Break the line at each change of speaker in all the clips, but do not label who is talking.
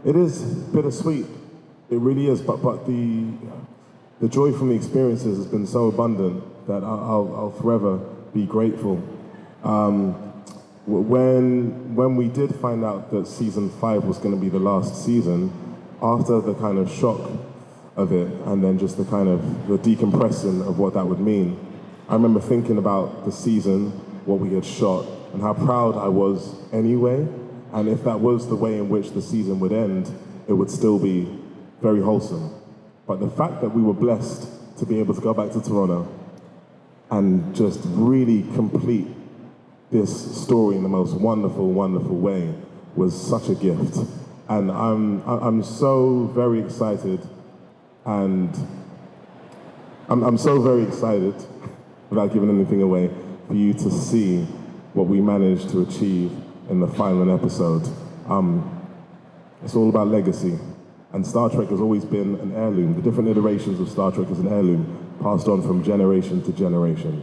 It is bittersweet. It really is, but the joy from the experiences has been so abundant that I'll forever be grateful. When we did find out that season 5 was going to be the last season, after the kind of shock of it, and then just the kind of the decompressing of what that would mean, I remember thinking about the season, what we had shot, and how proud I was anyway. And if that was the way in which the season would end, it would still be very wholesome. But the fact that we were blessed to be able to go back to Toronto and just really complete this story in the most wonderful, wonderful way was such a gift. And I'm so very excited, and I'm so very excited, without giving anything away, for you to see what we managed to achieve in the final episode. It's all about legacy. And Star Trek has always been an heirloom. The different iterations of Star Trek is an heirloom, passed on from generation to generation.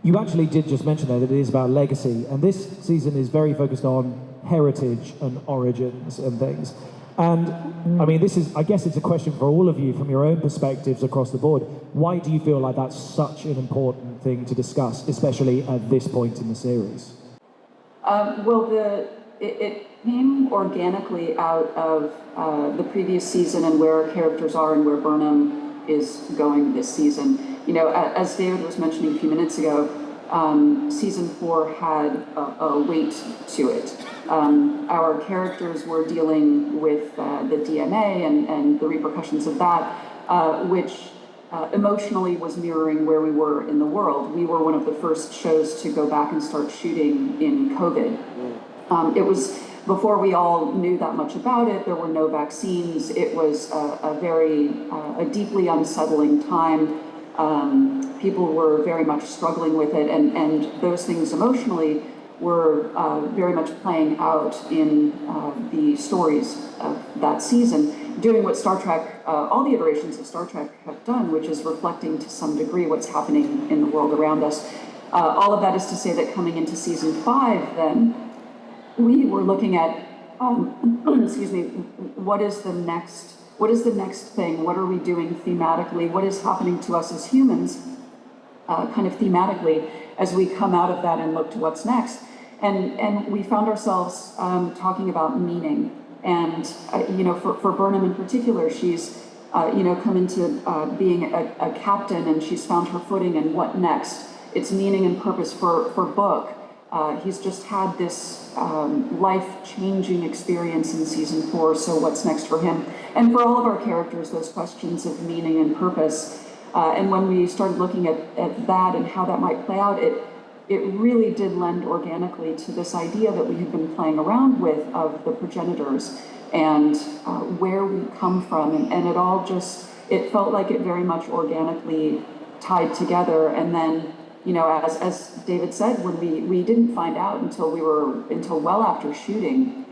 You actually did just mention there that it is about legacy, and this season is very focused on heritage and origins and things. And I mean, I guess it's a question for all of you from your own perspectives across the board. Why do you feel like that's such an important thing to discuss, especially at this point in the series?
It came organically out of the previous season and where our characters are and where Burnham is going this season. You know, as David was mentioning a few minutes ago, season 4 had a weight to it. Our characters were dealing with the DMA and the repercussions of that, which emotionally was mirroring where we were in the world. We were one of the first shows to go back and start shooting in COVID. It was before we all knew that much about it. There were no vaccines. It was a deeply unsettling time. People were very much struggling with it, and those things emotionally were very much playing out in the stories of that season, doing what Star Trek, all the iterations of Star Trek have done, which is reflecting to some degree what's happening in the world around us. All of that is to say that coming into season 5 then, we were looking at, excuse me, what is the next thing? What are we doing thematically? What is happening to us as humans, kind of thematically, as we come out of that and look to what's next? And we found ourselves talking about meaning. And, you know, for Burnham in particular, she's, come into being a captain, and she's found her footing, and what next? It's meaning and purpose for Book. He's just had this life-changing experience in season 4, so what's next for him? And for all of our characters, those questions of meaning and purpose. And when we started looking at that and how that might play out, it really did lend organically to this idea that we had been playing around with of the progenitors and where we come from. And it all just, it felt like it very much organically tied together. And then, you know, as David said, when we didn't find out until well after shooting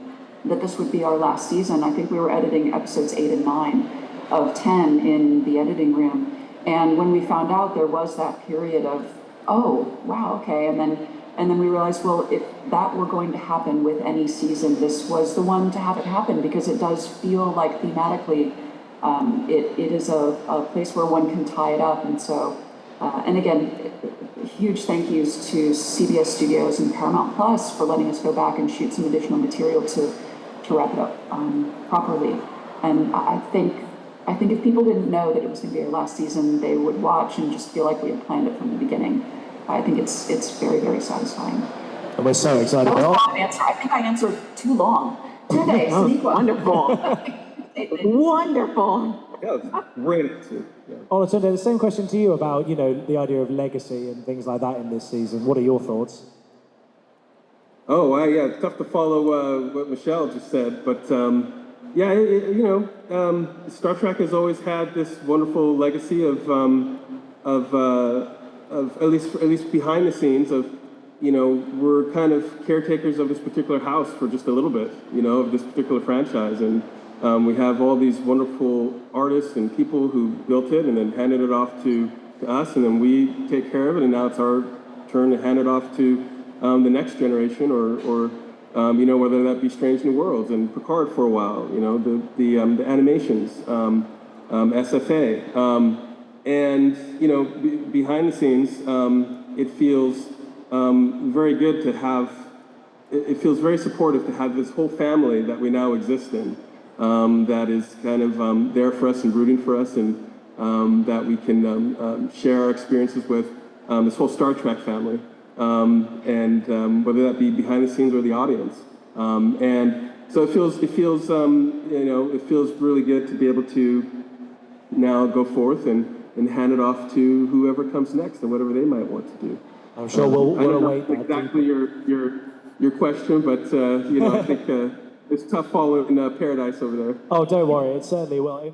that this would be our last season. I think we were editing episodes 8 and 9 of 10 in the editing room. And when we found out, there was that period of, oh, wow, okay. And then we realized, well, if that were going to happen with any season, this was the one to have it happen, because it does feel like thematically it is a place where one can tie it up. And so, and again, huge thank yous to CBS Studios and Paramount Plus for letting us go back and shoot some additional material to wrap it up properly. And I think if people didn't know that it was going to be our last season, they would watch and just feel like we had planned it from the beginning. I think it's very, very satisfying.
And we're so excited.
That was not an answer. I think I answered too long. 2 days.
Wonderful. Wonderful.
Yeah, great. Yeah.
Olatunde, the same question to you about, you know, the idea of legacy and things like that in this season. What are your thoughts?
Oh, wow, yeah, it's tough to follow what Michelle just said, but Star Trek has always had this wonderful legacy of at least behind the scenes of, you know, we're kind of caretakers of this particular house for just a little bit, you know, of this particular franchise, and we have all these wonderful artists and people who built it and then handed it off to us, and then we take care of it, and now it's our turn to hand it off to the next generation or whether that be Strange New Worlds and Picard for a while, the animations, SFA. And, behind the scenes, it feels very good to have, it feels very supportive to have this whole family that we now exist in, that is kind of there for us and rooting for us, and that we can share our experiences with this whole Star Trek family, and whether that be behind the scenes or the audience. And so it feels really good to be able to now go forth and hand it off to whoever comes next and whatever they might want to do.
I'm sure we'll await that.
Exactly your question, but I think it's tough following Paradise over there.
Oh, don't worry, it certainly will.